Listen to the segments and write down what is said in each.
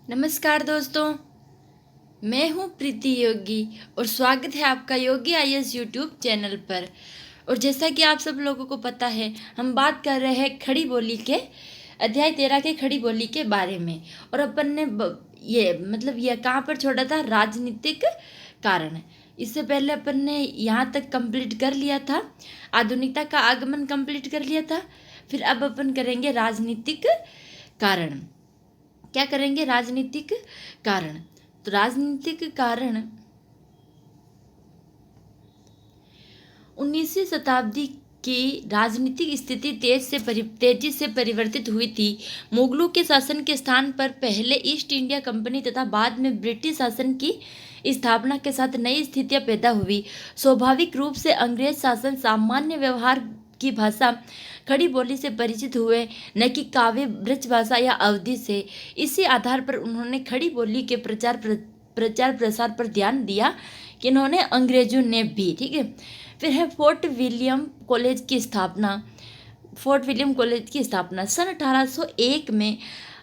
नमस्कार दोस्तों, मैं हूं प्रीति योगी और स्वागत है आपका योगी आईएएस यूट्यूब चैनल पर। और जैसा कि आप सब लोगों को पता है, हम बात कर रहे हैं खड़ी बोली के अध्याय 13 के खड़ी बोली के बारे में। और अपन ने ये कहाँ पर छोड़ा था? राजनीतिक कारण। इससे पहले अपन ने यहाँ तक कंप्लीट कर लिया था, आधुनिकता का आगमन कंप्लीट कर लिया था। फिर अब अपन करेंगे राजनीतिक कारण। क्या करेंगे? राजनीतिक कारण। तो राजनीतिक कारण 19वीं शताब्दी की राजनीतिक स्थिति तेजी से परिवर्तित हुई थी। मुगलों के शासन के स्थान पर पहले ईस्ट इंडिया कंपनी तथा बाद में ब्रिटिश शासन की स्थापना के साथ नई स्थितियां पैदा हुई। स्वाभाविक रूप से अंग्रेज शासन सामान्य व्यवहार की भाषा खड़ी बोली से परिचित हुए, न कि काव्य ब्रज भाषा या अवधि से। इसी आधार पर उन्होंने खड़ी बोली के प्रचार प्रसार पर ध्यान दिया कि इन्होंने अंग्रेजों ने भी। ठीक है। फिर है फोर्ट विलियम कॉलेज की स्थापना। सन 1801 में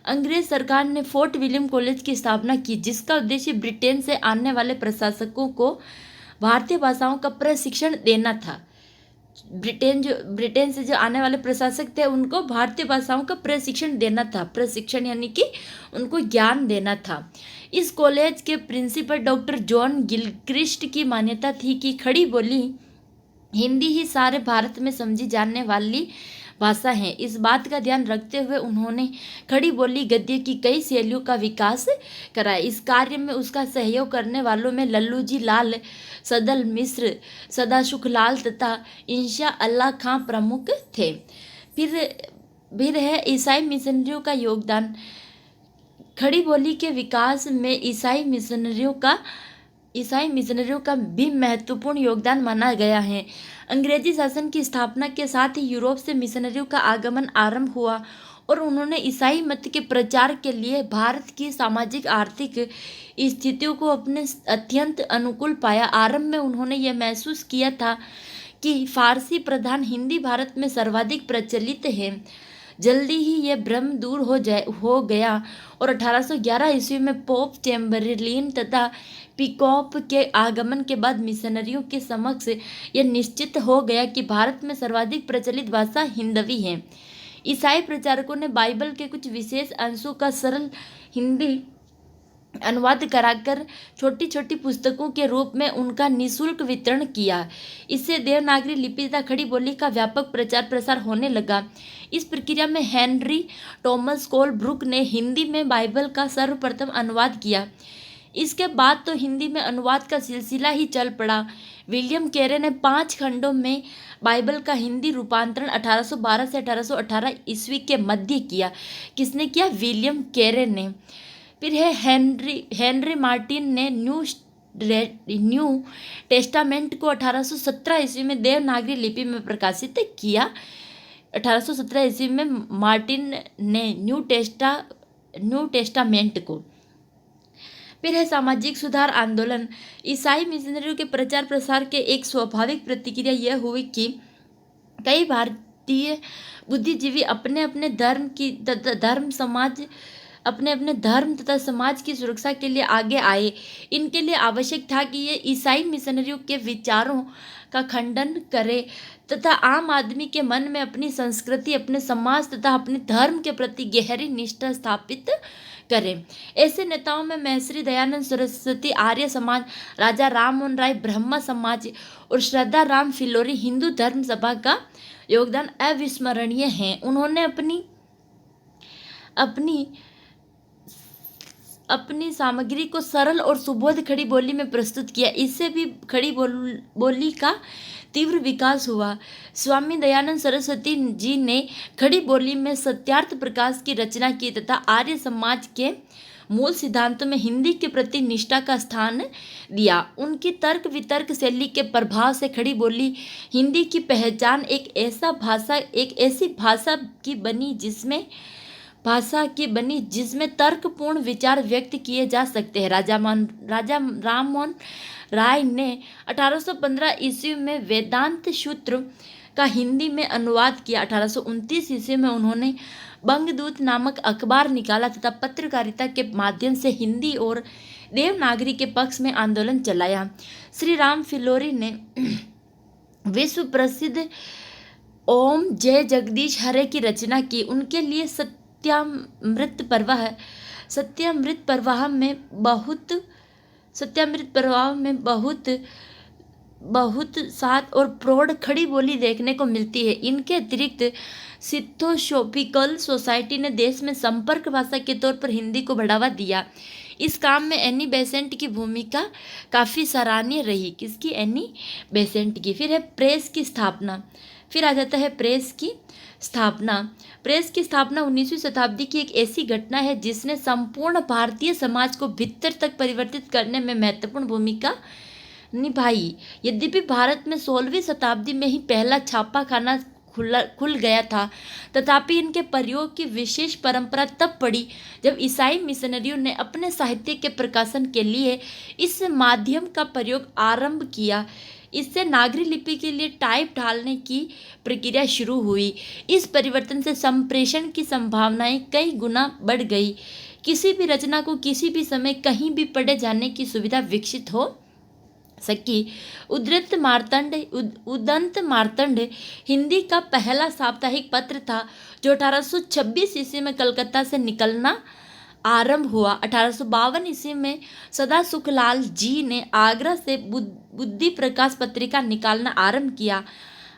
अंग्रेज सरकार ने फोर्ट विलियम कॉलेज की स्थापना की, जिसका उद्देश्य ब्रिटेन से आने वाले प्रशासकों को भारतीय भाषाओं का प्रशिक्षण देना था। ब्रिटेन से जो आने वाले प्रशासक थे, उनको भारतीय भाषाओं का प्रशिक्षण देना था। प्रशिक्षण यानी कि उनको ज्ञान देना था। इस कॉलेज के प्रिंसिपल डॉक्टर जॉन गिलक्रिस्ट की मान्यता थी कि खड़ी बोली हिंदी ही सारे भारत में समझी जाने वाली भाषा है। इस बात का ध्यान रखते हुए उन्होंने खड़ी बोली गद्य की कई शैलियों का विकास कराया। इस कार्य में उसका सहयोग करने वालों में लल्लू जी लाल, सदल मिश्र, सदासुखलाल तथा इंशा अल्लाह खां प्रमुख थे। फिर है ईसाई मिशनरियों का योगदान। खड़ी बोली के विकास में ईसाई मिशनरियों का भी महत्वपूर्ण योगदान माना गया है। अंग्रेजी शासन की स्थापना के साथ ही यूरोप से मिशनरियों का आगमन आरंभ हुआ और उन्होंने ईसाई मत के प्रचार के लिए भारत की सामाजिक आर्थिक स्थितियों को अपने अत्यंत अनुकूल पाया। आरंभ में उन्होंने यह महसूस किया था कि फारसी प्रधान हिंदी भारत में सर्वाधिक प्रचलित है। जल्दी ही यह भ्रम दूर हो गया और 1811 ईस्वी में पोप चैम्बरलिन तथा पिकॉप के आगमन के बाद मिशनरियों के समक्ष यह निश्चित हो गया कि भारत में सर्वाधिक प्रचलित भाषा हिंदवी है। ईसाई प्रचारकों ने बाइबल के कुछ विशेष अंशों का सरल हिंदी अनुवाद कराकर छोटी छोटी पुस्तकों के रूप में उनका निःशुल्क वितरण किया। इससे देवनागरी लिपि तथा खड़ी बोली का व्यापक प्रचार प्रसार होने लगा। इस प्रक्रिया में हेनरी टॉमस कोलब्रुक ने हिंदी में बाइबल का सर्वप्रथम अनुवाद किया। इसके बाद तो हिंदी में अनुवाद का सिलसिला ही चल पड़ा। विलियम कैरे ने 5 खंडों में बाइबल का हिंदी रूपांतरण 1812 से 1818 ईस्वी के मध्य किया। किसने किया? विलियम कैरे ने। फिर है हेनरी मार्टिन ने न्यू टेस्टामेंट को 1817 ईस्वी में देवनागरी लिपि में प्रकाशित किया। 1817 ईस्वी में मार्टिन ने न्यू टेस्टामेंट को। फिर है सामाजिक सुधार आंदोलन। ईसाई मिशनरियों के प्रचार प्रसार के एक स्वाभाविक प्रतिक्रिया यह हुई कि कई भारतीय बुद्धिजीवी अपने अपने धर्म तथा समाज की सुरक्षा के लिए आगे आए। इनके लिए आवश्यक था कि ये ईसाई मिशनरियों के विचारों का खंडन करे तथा आम आदमी के मन में अपनी संस्कृति, अपने समाज तथा अपने धर्म के प्रति गहरी निष्ठा स्थापित करें। ऐसे नेताओं में महर्षि दयानंद सरस्वती आर्य समाज, राजा राम मोहन राय ब्रह्म समाज और श्रद्धा राम फिलोरी हिंदू धर्म सभा का योगदान अविस्मरणीय है। उन्होंने अपनी सामग्री को सरल और सुबोध खड़ी बोली में प्रस्तुत किया। इससे भी खड़ी बोली का तीव्र विकास हुआ। स्वामी दयानंद सरस्वती जी ने खड़ी बोली में सत्यार्थ प्रकाश की रचना की तथा आर्य समाज के मूल सिद्धांतों में हिंदी के प्रति निष्ठा का स्थान दिया। उनकी तर्क वितर्क शैली के प्रभाव से खड़ी बोली हिंदी की पहचान एक ऐसी भाषा की बनी जिसमें तर्कपूर्ण विचार व्यक्त किए जा सकते हैं। राजा राम मोहन राय ने 1815 ईस्वी में वेदांत सूत्र का हिंदी में अनुवाद किया। 1829 ईस्वी में उन्होंने बंगदूत नामक अखबार निकाला तथा पत्रकारिता के माध्यम से हिंदी और देवनागरी के पक्ष में आंदोलन चलाया। श्री राम फिलोरी ने विश्व प्रसिद्ध ओम जय जगदीश हरे की रचना की। उनके लिए सत्यामृत प्रवाह में बहुत साथ और प्रौढ़ खड़ी बोली देखने को मिलती है। इनके अतिरिक्त सिथोसोफिकल सोसाइटी ने देश में संपर्क भाषा के तौर पर हिंदी को बढ़ावा दिया। इस काम में एनी बेसेंट की भूमिका काफ़ी सराहनीय रही। किसकी? एनी बेसेंट की। फिर है प्रेस की स्थापना। फिर आ जाता है प्रेस की स्थापना। प्रेस की स्थापना 19वीं शताब्दी की एक ऐसी घटना है जिसने संपूर्ण भारतीय समाज को भीतर तक परिवर्तित करने में महत्वपूर्ण भूमिका निभाई। यद्यपि भारत में 16वीं शताब्दी में ही पहला छापाखाना खुल गया था, तथापि इनके प्रयोग की विशेष परंपरा तब पड़ी जब ईसाई मिशनरियों ने अपने साहित्य के प्रकाशन के लिए इस माध्यम का प्रयोग आरंभ किया। इससे नागरी लिपि के लिए टाइप ढालने की प्रक्रिया शुरू हुई। इस परिवर्तन से संप्रेषण की संभावनाएं कई गुना बढ़ गई। किसी भी रचना को किसी भी समय कहीं भी पढ़े जाने की सुविधा विकसित हो सकी। उदंत मार्तंड हिंदी का पहला साप्ताहिक पत्र था जो 1826 ईस्वी में कलकत्ता से निकलना आरंभ हुआ। 1852 ईस्वी में सदा सुखलाल जी ने आगरा से बुद्धि प्रकाश पत्रिका निकालना आरंभ किया।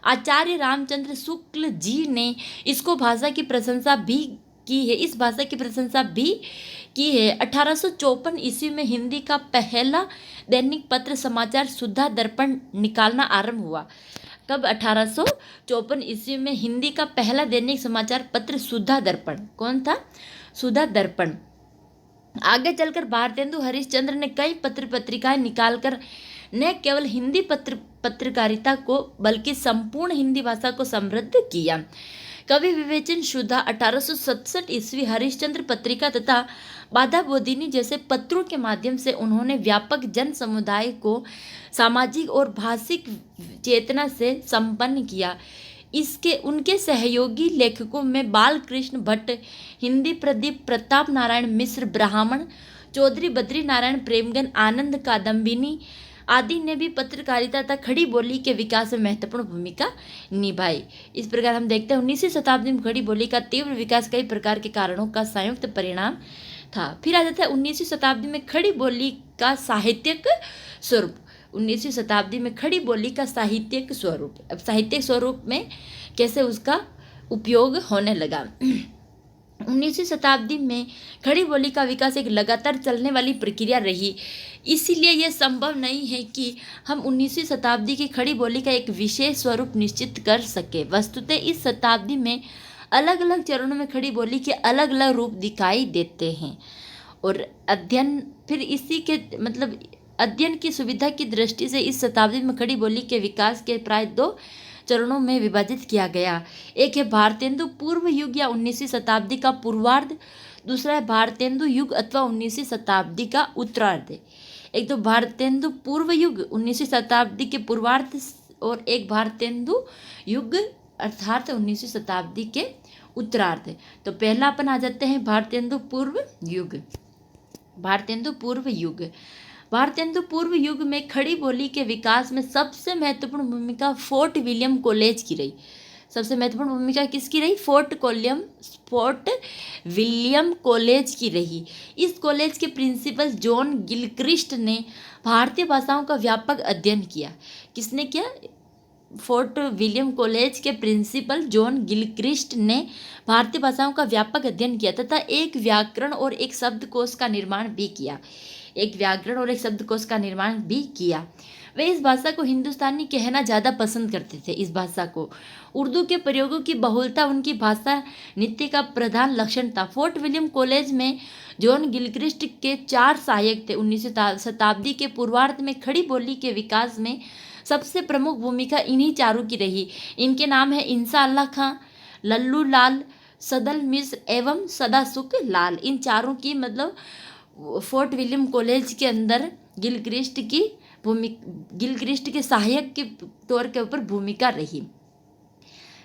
आचार्य रामचंद्र शुक्ल जी ने इसको भाषा की प्रशंसा भी की है। इस भाषा की प्रशंसा भी की है। 1854 ईस्वी में हिंदी का पहला दैनिक पत्र समाचार सुधा दर्पण निकालना आरंभ हुआ। कब? 1854 ईस्वी में हिंदी का पहला दैनिक समाचार पत्र सुधा दर्पण। कौन था? सुधा दर्पण। आगे चलकर भारतेंदु हरिश्चंद्र ने कई पत्र पत्रिकाएं निकालकर न केवल हिंदी पत्रकारिता को बल्कि संपूर्ण हिंदी भाषा को समृद्ध किया। कवि विवेचन शुदा 1867 ईस्वी हरिश्चंद्र पत्रिका तथा बाधा बोधिनी जैसे पत्रों के माध्यम से उन्होंने व्यापक जन समुदाय को सामाजिक और भाषिक चेतना से संपन्न किया। उनके सहयोगी लेखकों में बालकृष्ण भट्ट, हिंदी प्रदीप, प्रताप नारायण मिश्र ब्राह्मण, चौधरी बद्री नारायण प्रेमगन, आनंद कादम्बिनी आदि ने भी पत्रकारिता तथा खड़ी बोली के विकास में महत्वपूर्ण भूमिका निभाई। इस प्रकार हम देखते हैं 19वीं शताब्दी में खड़ी बोली का तीव्र विकास कई प्रकार के कारणों का संयुक्त परिणाम था। फिर आ जाता है 19वीं शताब्दी में खड़ी बोली का साहित्यिक स्वरूप। 19वीं शताब्दी में खड़ी बोली का साहित्यिक स्वरूप। अब साहित्यिक स्वरूप में कैसे उसका उपयोग होने लगा। 19वीं शताब्दी में खड़ी बोली का विकास एक लगातार चलने वाली प्रक्रिया रही। इसीलिए यह संभव नहीं है कि हम 19वीं शताब्दी की खड़ी बोली का एक विशेष स्वरूप निश्चित कर सके। वस्तुतः इस शताब्दी में अलग अलग चरणों में खड़ी बोली के अलग अलग रूप दिखाई देते हैं और अध्ययन की सुविधा की दृष्टि से इस शताब्दी में खड़ी बोली के विकास के प्राय 2 चरणों में विभाजित किया गया। एक है भारतेंदु पूर्व युग या 19वीं शताब्दी का पूर्वार्ध, दूसरा है भारतेंदु युग अथवा 19वीं शताब्दी का उत्तरार्ध। एक तो भारतेंदु पूर्व युग 19वीं शताब्दी के पूर्वार्ध और एक भारतेंदु युग अर्थात 19वीं शताब्दी के उत्तरार्ध। तो पहला अपन आ जाते हैं भारतेंदु पूर्व युग। भारतेंदु पूर्व युग। भारतेंदु पूर्व युग में खड़ी बोली के विकास में सबसे महत्वपूर्ण भूमिका फोर्ट विलियम कॉलेज की रही। सबसे महत्वपूर्ण भूमिका किसकी रही? फोर्ट विलियम कॉलेज की रही। इस कॉलेज के प्रिंसिपल जॉन गिलक्रिस्ट ने भारतीय भाषाओं का व्यापक अध्ययन किया। किसने किया? फोर्ट विलियम कॉलेज के प्रिंसिपल जॉन गिलक्रिस्ट ने भारतीय भाषाओं का व्यापक अध्ययन किया तथा एक व्याकरण और एक शब्दकोश का निर्माण भी किया। वे इस भाषा को हिंदुस्तानी कहना ज़्यादा पसंद करते थे। इस भाषा को उर्दू के प्रयोगों की बहुलता उनकी भाषा नीति का प्रधान लक्षण था। फोर्ट विलियम कॉलेज में जॉन गिलक्रिस्ट के 4 सहायक थे। 19वीं शताब्दी के पूर्वार्ध में खड़ी बोली के विकास में सबसे प्रमुख भूमिका इन्हीं चारों की रही। इनके नाम है इंसा अल्लाह खां, लल्लू लाल, सदल मिश्र एवं सदासुख लाल। इन चारों की फोर्ट विलियम कॉलेज के अंदर गिलक्रिस्ट के सहायक के तौर के ऊपर भूमिका रही।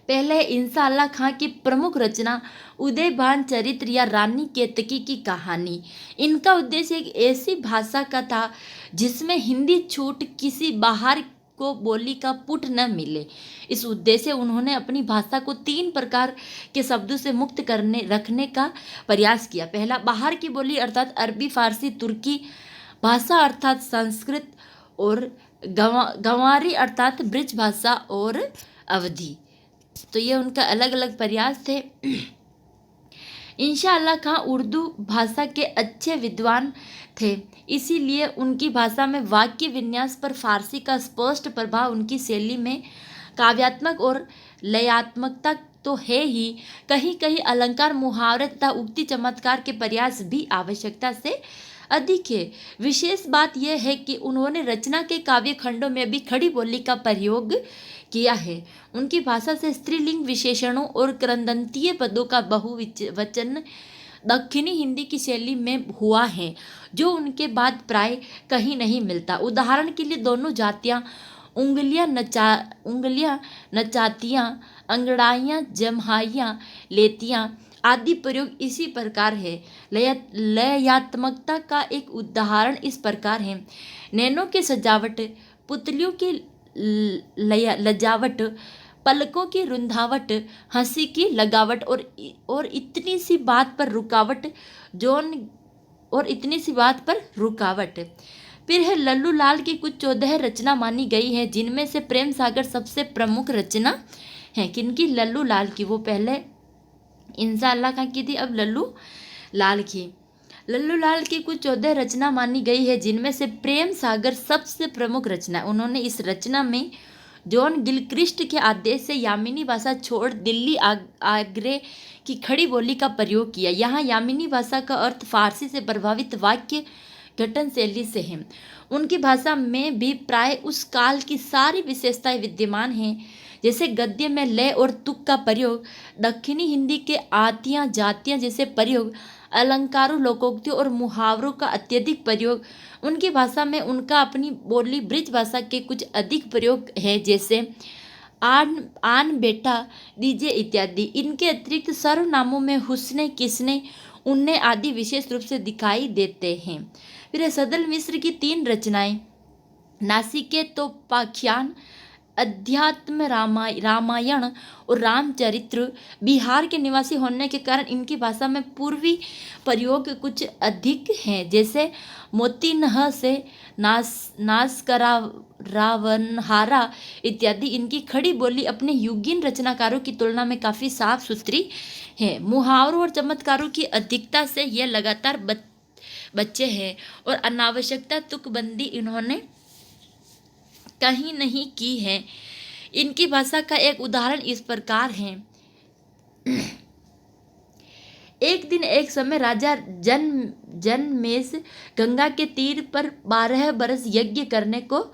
पहले है इंसाअल्लाह खां की प्रमुख रचना उदयभान चरित्र या रानी केतकी की कहानी। इनका उद्देश्य एक ऐसी भाषा का था जिसमें हिंदी छूट किसी बाहर को बोली का पुट न मिले। इस उद्देश्य से उन्होंने अपनी भाषा को 3 प्रकार के शब्दों से मुक्त करने रखने का प्रयास किया। पहला, बाहर की बोली अर्थात अरबी, फारसी, तुर्की भाषा अर्थात संस्कृत, और गंवारी अर्थात ब्रिज भाषा और अवधी। तो ये उनका अलग अलग प्रयास थे। इंशाअल्लाह खां उर्दू भाषा के अच्छे विद्वान थे, इसीलिए उनकी भाषा में वाक्य विन्यास पर फारसी का स्पष्ट प्रभाव उनकी शैली में काव्यात्मक और लयात्मकता तो है ही, कहीं कहीं अलंकार, मुहावरे तथा उक्ति चमत्कार के प्रयास भी आवश्यकता से अधिक है। विशेष बात यह है कि उन्होंने रचना के काव्य खंडों में भी खड़ी बोली का प्रयोग किया है। उनकी भाषा से स्त्रीलिंग विशेषणों और क्रंदंतीय पदों का बहुवचन दक्षिणी हिंदी की शैली में हुआ है, जो उनके बाद प्राय कहीं नहीं मिलता। उदाहरण के लिए दोनों जातियां, उंगलियां नचातियां, अंगड़ाइयां, जम्हाइयां, लेतियां आदि प्रयोग इसी प्रकार है। लयात्मकता का एक उदाहरण इस प्रकार है। नैनों की सजावट, पुतलियों की लजावट, पलकों की रुंधावट, हंसी की लगावट और इतनी सी बात पर रुकावट। फिर है लल्लू लाल की कुछ 14 रचना मानी गई है, जिनमें से प्रेम सागर सबसे प्रमुख रचना है। किनकी? लल्लू लाल की। वो पहले इंसाअल्लाह खां की थी, अब लल्लू लाल की। लल्लू लाल की कुछ 14 रचना मानी गई है, जिनमें से प्रेम सागर सबसे प्रमुख रचना है। उन्होंने इस रचना में जॉन गिलक्रिस्ट के आदेश से यामिनी भाषा छोड़ दिल्ली आगरे की खड़ी बोली का प्रयोग किया। यहाँ यामिनी भाषा का अर्थ फारसी से प्रभावित वाक्य गठन शैली से है। उनकी भाषा में भी प्राय उस काल की सारी विशेषताएं विद्यमान हैं, जैसे गद्य में लय और तुक का प्रयोग, दक्षिणी हिंदी के आतियां जातियां जैसे प्रयोग, अलंकारों, लोकोक्तियों और मुहावरों का अत्यधिक प्रयोग। उनकी भाषा में उनका अपनी बोली ब्रिज भाषा के कुछ अधिक प्रयोग है, जैसे आन बेटा, दीजिए इत्यादि। इनके अतिरिक्त सर्वनामों में हुस्ने, किसने, उन्ने आदि विशेष रूप से दिखाई देते हैं। फिर सदल मिश्र की 3 रचनाएं, नासिकेतोपाख्यान, अध्यात्म रामायण और रामचरित्र। बिहार के निवासी होने के कारण इनकी भाषा में पूर्वी प्रयोग कुछ अधिक हैं, जैसे मोतीनह से नासकरा, रावणहारा इत्यादि। इनकी खड़ी बोली अपने युगीन रचनाकारों की तुलना में काफ़ी साफ सुथरी है। मुहावरों और चमत्कारों की अधिकता से यह लगातार बच्चे हैं और अनावश्यकता तुकबंदी इन्होंने कहीं नहीं की है। इनकी भाषा का एक उदाहरण इस प्रकार है। एक दिन एक समय राजा जनमेज गंगा के तीर पर 12 बरस यज्ञ करने को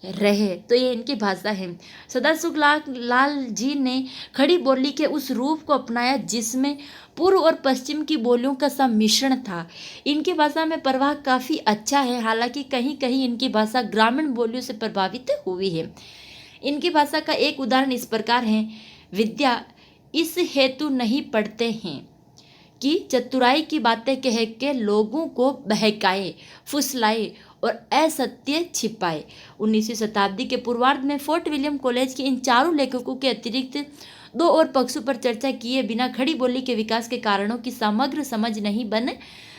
रहे। तो ये इनकी भाषा है। सदासुख लाल जी ने खड़ी बोली के उस रूप को अपनाया जिसमें पूर्व और पश्चिम की बोलियों का सम्मिश्रण था। इनकी भाषा में प्रवाह काफ़ी अच्छा है, हालांकि कहीं कहीं इनकी भाषा ग्रामीण बोलियों से प्रभावित हुई है। इनकी भाषा का एक उदाहरण इस प्रकार है। विद्या इस हेतु नहीं पढ़ते हैं कि चतुराई की बातें कह के लोगों को बहकाए, फुसलाए और असत्य छिपाए। 19वीं शताब्दी के पूर्वार्ध में फोर्ट विलियम कॉलेज के इन चारों लेखकों के अतिरिक्त 2 और पक्षों पर चर्चा किए बिना खड़ी बोली के विकास के कारणों की समग्र समझ नहीं बन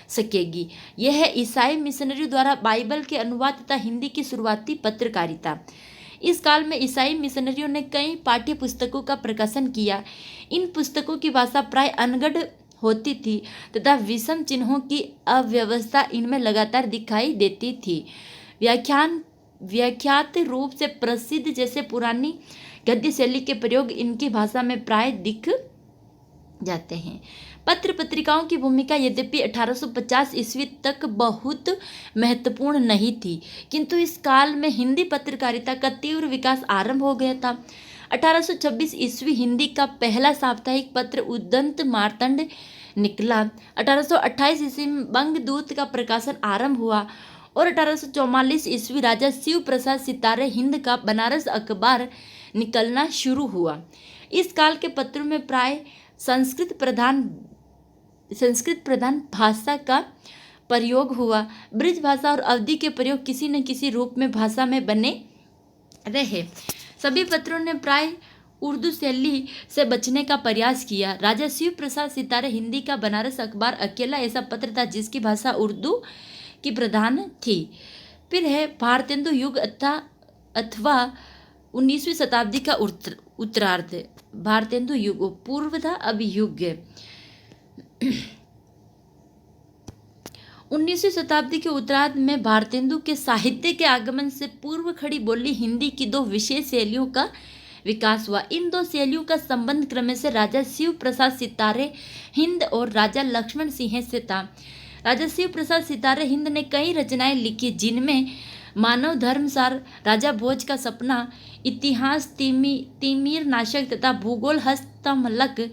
सकेगी। यह है ईसाई मिशनरी द्वारा बाइबल के अनुवाद तथा हिंदी की शुरुआती पत्रकारिता। इस काल में ईसाई मिशनरियों ने कई पाठ्य पुस्तकों का प्रकाशन किया। इन पुस्तकों की भाषा प्राय अनगढ़ होती थी तथा विषम चिन्हों की अव्यवस्था इनमें लगातार दिखाई देती थी। व्याख्यात रूप से प्रसिद्ध जैसे पुरानी गद्य शैली के प्रयोग इनकी भाषा में प्राय दिख जाते हैं। पत्र पत्रिकाओं की भूमिका यद्यपि 1850 ईस्वी तक बहुत महत्वपूर्ण नहीं थी, किंतु इस काल में हिंदी पत्रकारिता का तीव्र विकास आरंभ हो गया था। 1826 ईस्वी हिंदी का पहला साप्ताहिक पत्र उदंत मार्तंड निकला। 1828 ईस्वी में बंगदूत का प्रकाशन आरंभ हुआ और 1844 ईस्वी राजा शिव प्रसाद सितारे हिंद का बनारस अखबार निकलना शुरू हुआ। इस काल के पत्रों में प्राय संस्कृत प्रधान भाषा का प्रयोग हुआ। ब्रज भाषा और अवधी के प्रयोग किसी न किसी रूप में भाषा में बने रहे। सभी पत्रों ने प्राय उर्दू शैली से बचने का प्रयास किया। राजा शिव प्रसाद सितारे हिंदी का बनारस अखबार अकेला ऐसा पत्र था जिसकी भाषा उर्दू की प्रधान थी। फिर है भारतेंदु युग अथवा 19वीं शताब्दी का उत्तरार्ध। भारतेंदु युग पूर्व था, अब युग है। 19वीं शताब्दी के उत्तरार्ध में भारतेंदु के साहित्य के आगमन से पूर्व खड़ी बोली हिंदी की दो विशेष शैलियों का विकास हुआ। इन दो शैलियों का संबंध क्रम से राजा शिव प्रसाद सितारे हिंद और राजा लक्ष्मण सिंह से था। राजा शिव प्रसाद सितारे हिंद ने कई रचनाएं लिखी जिनमें मानव धर्मसार, राजा भोज का सपना, इतिहास, तिमिर नाशक तथा भूगोल हस्तमलक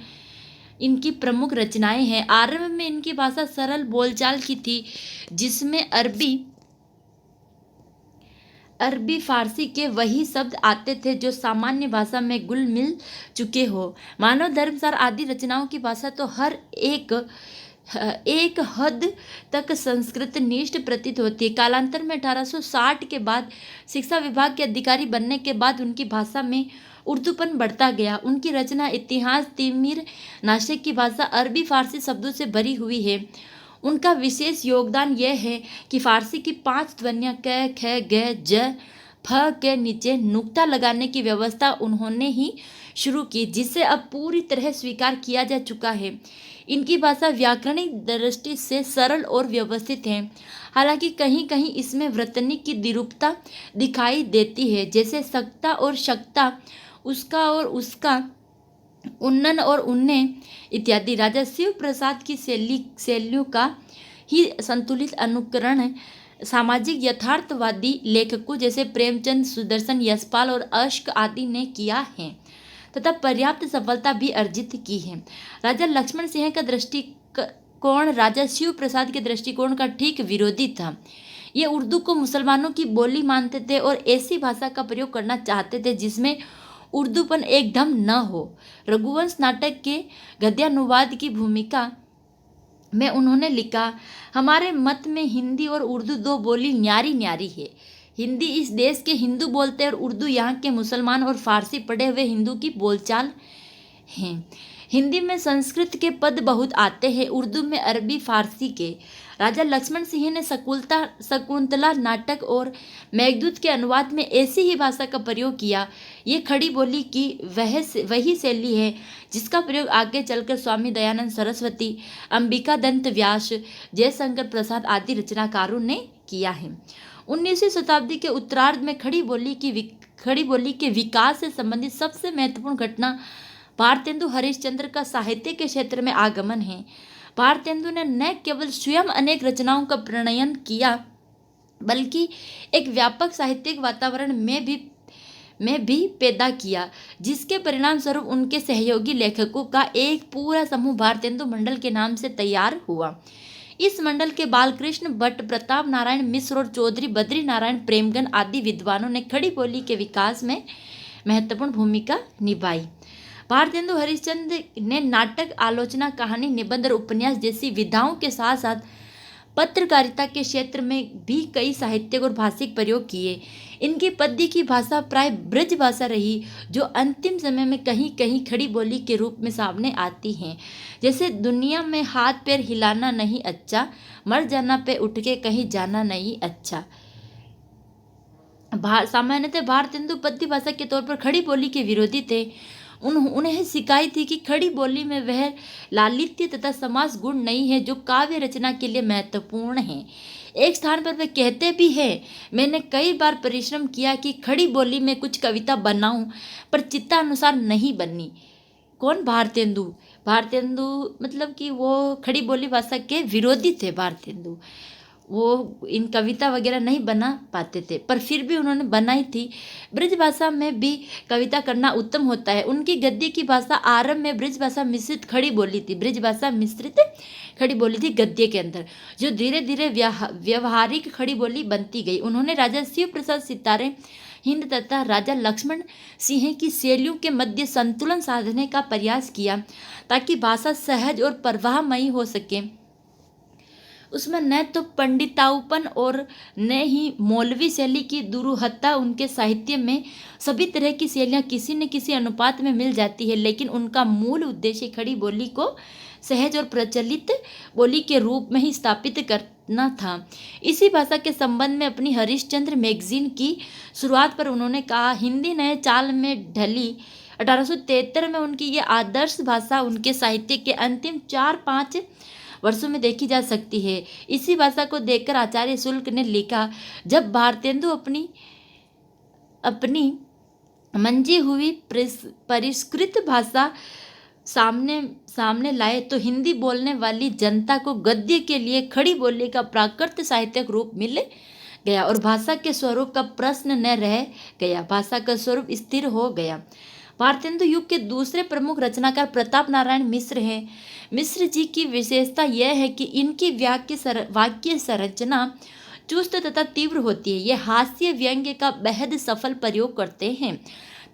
इनकी प्रमुख रचनाएं हैं। आरंभ में इनकी भाषा सरल बोलचाल की थी जिसमें अरबी फारसी के वही शब्द आते थे जो सामान्य भाषा में घुल मिल चुके हो। मानव धर्मसार आदि रचनाओं की भाषा तो हर एक हद तक संस्कृत निष्ठ प्रतीत होती है। कालांतर में 1860 के बाद शिक्षा विभाग के अधिकारी बनने के बाद उनकी भाषा में उर्दूपन बढ़ता गया। उनकी रचना इतिहास, तिमिर नाशक की भाषा अरबी फारसी शब्दों से भरी हुई है। उनका विशेष योगदान यह है कि फारसी की 5 ध्वनियाँ क, ख, ग, ज, फ के नीचे नुक्ता लगाने की व्यवस्था उन्होंने ही शुरू की, जिसे अब पूरी तरह स्वीकार किया जा चुका है। इनकी भाषा व्याकरणिक दृष्टि से सरल और व्यवस्थित है, हालांकि कहीं कहीं इसमें वृत्तनी की द्विरूपता दिखाई देती है, जैसे सकता और शक्ता, उसका और उसका, उन्नन और उन्ने इत्यादि। राजा शिव प्रसाद की शैलियों का ही संतुलित अनुकरण सामाजिक यथार्थवादी लेखकों जैसे प्रेमचंद, सुदर्शन, यशपाल और अश्क आदि ने किया है तथा पर्याप्त सफलता भी अर्जित की है। राजा लक्ष्मण सिंह का दृष्टिकोण राजा शिव प्रसाद के दृष्टिकोण का ठीक विरोधी था। ये उर्दू को मुसलमानों की बोली मानते थे और ऐसी भाषा का प्रयोग करना चाहते थे जिसमें उर्दूपन एकदम न हो। रघुवंश नाटक के गद्यानुवाद की भूमिका में उन्होंने लिखा, हमारे मत में हिंदी और उर्दू दो बोली न्यारी न्यारी है। हिंदी इस देश के हिंदू बोलते हैं और उर्दू यहाँ के मुसलमान और फारसी पढ़े हुए हिंदू की बोलचाल हैं। हिंदी में संस्कृत के पद बहुत आते हैं, उर्दू में अरबी फारसी के। राजा लक्ष्मण सिंह ने शकुंतला नाटक और मेघदूत के अनुवाद में ऐसी ही भाषा का प्रयोग किया। ये खड़ी बोली की वही शैली है जिसका प्रयोग आगे चलकर स्वामी दयानंद सरस्वती, अंबिका दत्त व्यास, जयशंकर प्रसाद आदि रचनाकारों ने किया है। 19वीं शताब्दी के उत्तरार्ध में खड़ी बोली के विकास से संबंधित सबसे महत्वपूर्ण घटना भारतेंदु हरिश्चंद्र का साहित्य के क्षेत्र में आगमन है। भारतेंदु ने न केवल स्वयं अनेक रचनाओं का प्रणयन किया बल्कि एक व्यापक साहित्यिक वातावरण में भी पैदा किया, जिसके परिणाम स्वरूप उनके सहयोगी लेखकों का एक पूरा समूह भारतेंदु मंडल के नाम से तैयार हुआ। इस मंडल के बालकृष्ण भट्ट, प्रताप नारायण मिश्र और चौधरी बद्री नारायण प्रेमगन आदि विद्वानों ने खड़ी बोली के विकास में महत्वपूर्ण भूमिका निभाई। भारतेंदु हरिश्चंद्र ने नाटक, आलोचना, कहानी, निबंध और उपन्यास जैसी विधाओं के साथ साथ पत्रकारिता के क्षेत्र में भी कई साहित्यिक और भाषिक प्रयोग किए। इनकी पद्य की भाषा प्राय ब्रज भाषा रही, जो अंतिम समय में कहीं कहीं खड़ी बोली के रूप में सामने आती हैं, जैसे दुनिया में हाथ पैर हिलाना नहीं अच्छा, मर जाना पे उठ के कहीं जाना नहीं अच्छा। सामान्यतः भारतेंदु पद्य भाषा के तौर पर खड़ी बोली के विरोधी थे। उन्हें सिखाई थी कि खड़ी बोली में वह लालित्य तथा समास गुण नहीं है जो काव्य रचना के लिए महत्वपूर्ण है। एक स्थान पर वे कहते भी हैं, मैंने कई बार परिश्रम किया कि खड़ी बोली में कुछ कविता बनाऊं, पर चित्तानुसार नहीं बनी। कौन? भारतेंदु मतलब कि वो खड़ी बोली भाषा के विरोधी थे भारतेंदु। वो इन कविता वगैरह नहीं बना पाते थे, पर फिर भी उन्होंने बनाई थी। ब्रज भाषा में भी कविता करना उत्तम होता है। उनकी गद्य की भाषा आरंभ में ब्रज भाषा मिश्रित खड़ी बोली थी, ब्रज भाषा मिश्रित खड़ी बोली थी गद्य के अंदर, जो धीरे धीरे व्यवहारिक खड़ी बोली बनती गई। उन्होंने राजा शिव प्रसाद सितारे हिंद तथा राजा लक्ष्मण सिंह की शैलियों के मध्य संतुलन साधने का प्रयास किया, ताकि भाषा सहज और प्रवाहमयी हो सके। उसमें न तो पंडिताऊपन और न ही मौलवी शैली की दुरूहता। उनके साहित्य में सभी तरह की शैलियाँ किसी न किसी अनुपात में मिल जाती है, लेकिन उनका मूल उद्देश्य खड़ी बोली को सहज और प्रचलित बोली के रूप में ही स्थापित करना था। इसी भाषा के संबंध में अपनी हरिश्चंद्र मैगजीन की शुरुआत पर उन्होंने कहा, हिंदी नए चाल में ढली 1873 में उनकी ये आदर्श भाषा उनके साहित्य के अंतिम 4-5 वर्षों में देखी जा सकती है। इसी भाषा को देखकर आचार्य शुल्क ने लिखा, जब भारतेंदु अपनी मंजी हुई परिष्कृत भाषा सामने लाए तो हिंदी बोलने वाली जनता को गद्य के लिए खड़ी बोली का प्राकृत साहित्यिक रूप मिल गया और भाषा के स्वरूप का प्रश्न न रह गया, भाषा का स्वरूप स्थिर हो गया। भारतेंदु युग के दूसरे प्रमुख रचनाकार प्रताप नारायण मिश्र हैं। मिश्र जी की विशेषता यह है कि इनकी वाक्य संरचना चुस्त तथा तीव्र होती है। ये हास्य व्यंग्य का बेहद सफल प्रयोग करते हैं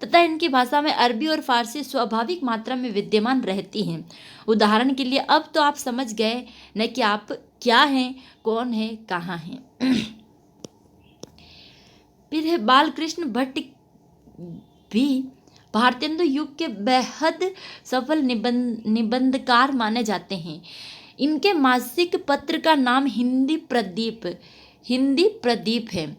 तथा इनकी भाषा में अरबी और फारसी स्वाभाविक मात्रा में विद्यमान रहती हैं। उदाहरण के लिए अब तो आप समझ गए न कि आप क्या हैं, कौन है, कहाँ हैं। फिर है बालकृष्ण भट्ट भी भारतेंदु युग के बेहद सफल निबंधकार माने जाते हैं। इनके मासिक पत्र का नाम हिंदी प्रदीप है।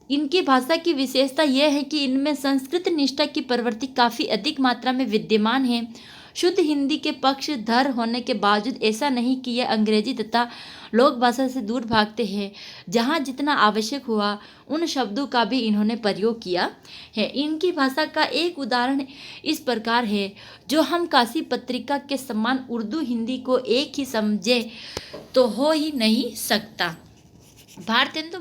इनकी भाषा की विशेषता यह है कि इनमें संस्कृत निष्ठा की प्रवृत्ति काफ़ी अधिक मात्रा में विद्यमान है। शुद्ध हिंदी के पक्षधर होने के बावजूद ऐसा नहीं कि यह अंग्रेजी तथा लोक भाषा से दूर भागते हैं। जहाँ जितना आवश्यक हुआ उन शब्दों का भी इन्होंने प्रयोग किया है। इनकी भाषा का एक उदाहरण इस प्रकार है, जो हम काशी पत्रिका के समान उर्दू हिंदी को एक ही समझे तो हो ही नहीं सकता। भारतेंदु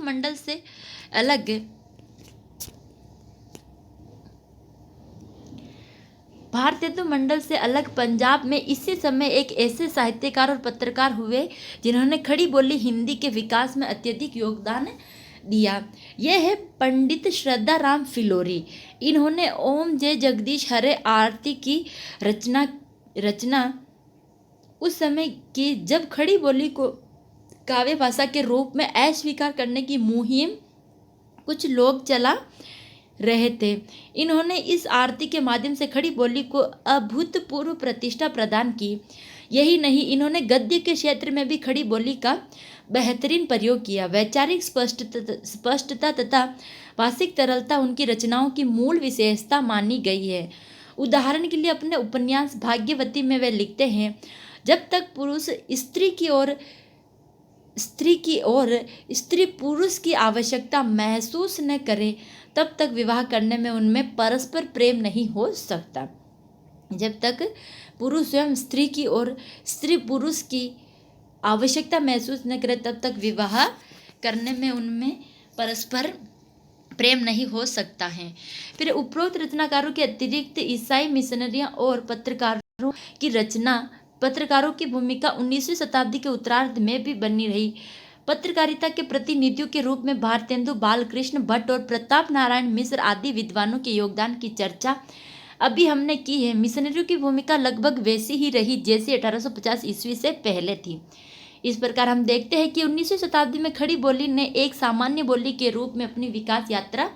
मंडल से अलग पंजाब में इसी समय एक ऐसे साहित्यकार और पत्रकार हुए जिन्होंने खड़ी बोली हिंदी के विकास में अत्यधिक योगदान दिया। यह है पंडित श्रद्धा राम फिलोरी। इन्होंने ओम जय जगदीश हरे आरती की रचना उस समय की जब खड़ी बोली को काव्य भाषा के रूप में अस्वीकार करने की मुहिम कुछ लोग चला रहे थे। इन्होंने इस आरती के माध्यम से खड़ी बोली को अभूतपूर्व प्रतिष्ठा प्रदान की। यही नहीं, इन्होंने गद्य के क्षेत्र में भी खड़ी बोली का बेहतरीन प्रयोग किया। वैचारिक स्पष्टता तथा भाषिक तरलता उनकी रचनाओं की मूल विशेषता मानी गई है। उदाहरण के लिए अपने उपन्यास भाग्यवती में वे लिखते हैं, जब तक पुरुष स्त्री पुरुष की आवश्यकता महसूस न करे तब तक विवाह करने में उनमें परस्पर प्रेम नहीं हो सकता। जब तक पुरुष स्वयं स्त्री की और स्त्री पुरुष की आवश्यकता महसूस न करे तब तक विवाह करने में उनमें परस्पर प्रेम नहीं हो सकता है। फिर उपरोक्त रचनाकारों के अतिरिक्त ईसाई मिशनरियां और पत्रकारों की भूमिका 19वीं शताब्दी के उत्तरार्ध में भी बनी रही। पत्रकारिता के प्रतिनिधियों के रूप में भारतेंदु, बालकृष्ण भट्ट और प्रताप नारायण मिश्र आदि विद्वानों के योगदान की चर्चा अभी हमने की है। मिशनरियों की भूमिका लगभग वैसी ही रही जैसी 1850 ईस्वी से पहले थी। इस प्रकार हम देखते हैं कि 19वीं शताब्दी में खड़ी बोली ने एक सामान्य बोली के रूप में अपनी विकास यात्रा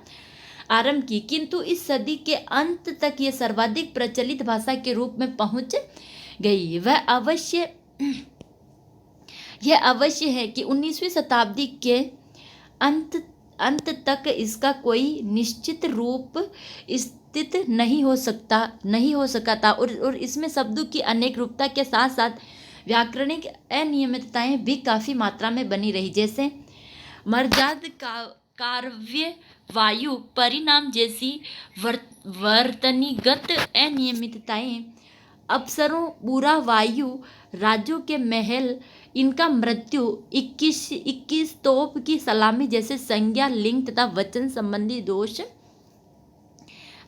आरंभ की, किंतु इस सदी के अंत तक ये सर्वाधिक प्रचलित भाषा के रूप में पहुंच गई। यह अवश्य है कि 19वीं शताब्दी के अंत तक इसका कोई निश्चित रूप स्थित नहीं हो सका था और इसमें शब्दों की अनेक रूपता के साथ साथ व्याकरणिक अनियमितताएं भी काफ़ी मात्रा में बनी रही, जैसे मर्याद कार्य वायु परिणाम जैसी वर्तनीगत अनियमितताएं, अप्सरों बुरा वायु, राजों के महल इनका मृत्यु 21 तोप की सलामी जैसे संज्ञा, लिंग तथा वचन संबंधी दोष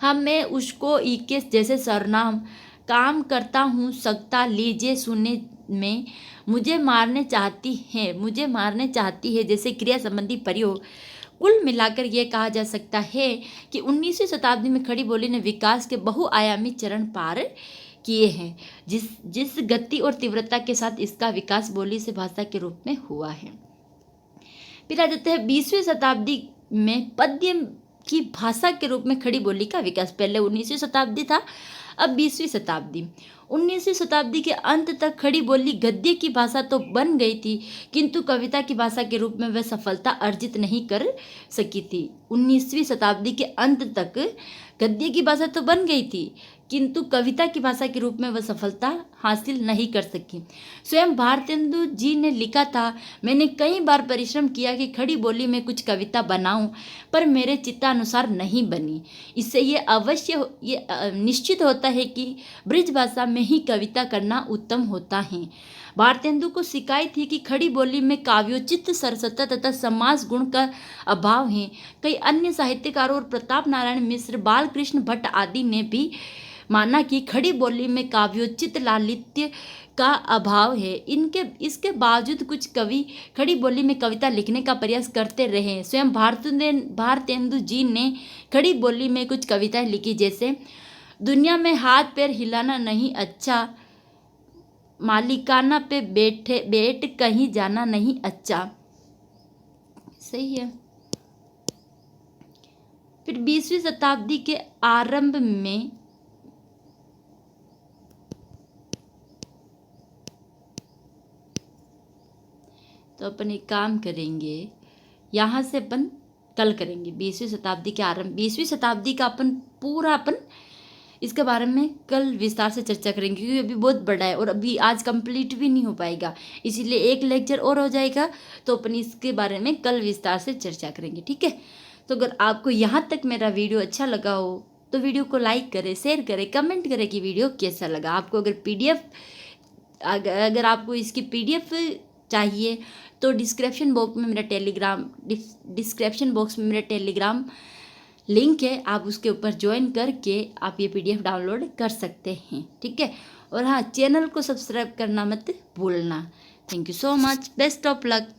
हमें उसको 21 जैसे सरनाम काम करता हूँ सकता लीजिए सुने में मुझे मारने चाहती है जैसे क्रिया संबंधी प्रयोग। कुल मिलाकर यह कहा जा सकता है कि 19वीं शताब्दी में खड़ी बोली ने विकास के बहुआयामी चरण पार किए हैं। जिस गति और तीव्रता के साथ इसका विकास बोली से भाषा के रूप में हुआ है। फिर आ जाते हैं 20वीं शताब्दी में पद्य की भाषा के रूप में खड़ी बोली का विकास। पहले 19वीं शताब्दी था, अब 20वीं शताब्दी। 19वीं शताब्दी के अंत तक खड़ी बोली गद्य की भाषा तो बन गई थी, किंतु कविता की भाषा के रूप में वह सफलता अर्जित नहीं कर सकी थी। 19वीं शताब्दी के अंत तक गद्य की भाषा तो बन गई थी, किंतु कविता की भाषा के रूप में वह सफलता हासिल नहीं कर सकी। स्वयं भारतेंदु जी ने लिखा था, मैंने कई बार परिश्रम किया कि खड़ी बोली में कुछ कविता बनाऊं, पर मेरे चित्तानुसार नहीं बनी। इससे ये निश्चित होता है कि ब्रज भाषा में ही कविता करना उत्तम होता है। भारतेंदु को शिकायत थी कि खड़ी बोली में काव्योचित, सरसता तथा समास गुण का अभाव है। कई अन्य साहित्यकारों और प्रताप नारायण मिश्र, बालकृष्ण भट्ट आदि ने भी माना कि खड़ी बोली में काव्योचित लालित्य का अभाव है। इसके बावजूद कुछ कवि खड़ी बोली में कविता लिखने का प्रयास करते रहे। स्वयं भारतेंदु जी ने खड़ी बोली में कुछ कविताएं लिखी, जैसे दुनिया में हाथ पैर हिलाना नहीं अच्छा, मालिकाना पे बैठ कहीं जाना नहीं अच्छा। सही है। फिर 20वीं शताब्दी के आरंभ में तो अपन एक काम करेंगे, यहाँ से अपन कल करेंगे 20वीं शताब्दी के आरंभ। 20वीं शताब्दी का अपन इसके बारे में कल विस्तार से चर्चा करेंगे, क्योंकि अभी बहुत बड़ा है और अभी आज कंप्लीट भी नहीं हो पाएगा, इसीलिए एक लेक्चर और हो जाएगा, तो अपन इसके बारे में कल विस्तार से चर्चा करेंगे। ठीक है। तो अगर आपको यहाँ तक मेरा वीडियो अच्छा लगा हो तो वीडियो को लाइक करें, शेयर करें, कमेंट करें कि वीडियो कैसा लगा आपको। अगर आपको इसकी PDF चाहिए तो डिस्क्रिप्शन बॉक्स में मेरा टेलीग्राम लिंक है, आप उसके ऊपर ज्वाइन करके आप ये PDF डाउनलोड कर सकते हैं। ठीक है। और हाँ, चैनल को सब्सक्राइब करना मत भूलना। Thank you so much. Best of luck.